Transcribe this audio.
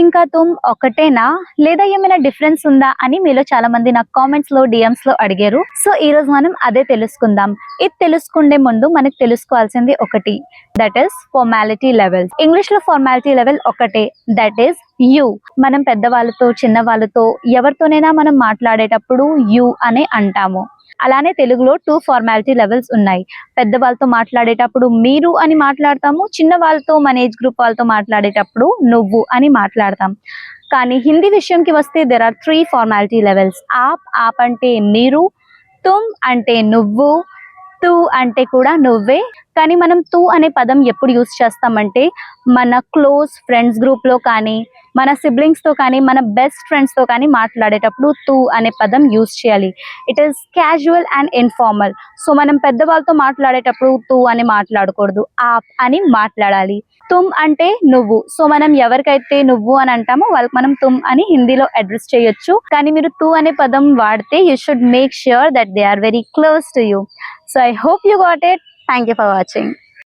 ఇంకా తుమ్ ఒకటేనా లేదా ఏమైనా డిఫరెన్స్ ఉందా అని మీలో చాలా మంది నాకు కామెంట్స్ లో డిఎమ్స్ లో అడిగారు. సో ఈ రోజు మనం అదే తెలుసుకుందాం. ఇది తెలుసుకునే ముందు మనకు తెలుసుకోవాల్సింది ఒకటి, that is formality levels. English లో ఫార్మాలిటీ లెవెల్ ఒకటే, దట్ ఈస్ యు. మనం పెద్దవాళ్ళతో చిన్న వాళ్ళతో ఎవరితోనైనా మనం మాట్లాడేటప్పుడు యు అనే అంటాము. అలానే తెలుగులో 2 ఫార్మాలిటీ లెవెల్స్ ఉన్నాయి. పెద్దవాళ్ళతో మాట్లాడేటప్పుడు మీరు అని మాట్లాడతాము, చిన్న వాళ్ళతో మన ఏజ్ గ్రూప్ వాళ్ళతో మాట్లాడేటప్పుడు నువ్వు అని మాట్లాడతాం. కానీ హిందీ విషయంకి వస్తే దెర్ ఆర్ 3 ఫార్మాలిటీ లెవెల్స్. ఆప్ అంటే మీరు, తుమ్ అంటే నువ్వు, తూ అంటే కూడా నువ్వే. కానీ మనం తూ అనే పదం ఎప్పుడు యూస్ చేస్తామంటే మన క్లోజ్ ఫ్రెండ్స్ గ్రూప్లో కానీ, మన సిబ్లింగ్స్తో కానీ, మన బెస్ట్ ఫ్రెండ్స్తో కానీ మాట్లాడేటప్పుడు తూ అనే పదం యూస్ చేయాలి. It is casual and informal. So మనం పెద్దవాళ్ళతో మాట్లాడేటప్పుడు తూ అని మాట్లాడకూడదు, ఆప్ అని మాట్లాడాలి. తుమ్ అంటే నువ్వు. సో మనం ఎవరికైతే నువ్వు అని అంటామో వాళ్ళకి మనం తుమ్ అని హిందీలో అడ్రస్ చేయొచ్చు. కానీ మీరు తూ అనే పదం వాడితే you should make sure that they are very close to you. So I hope you got it. Thank you for watching.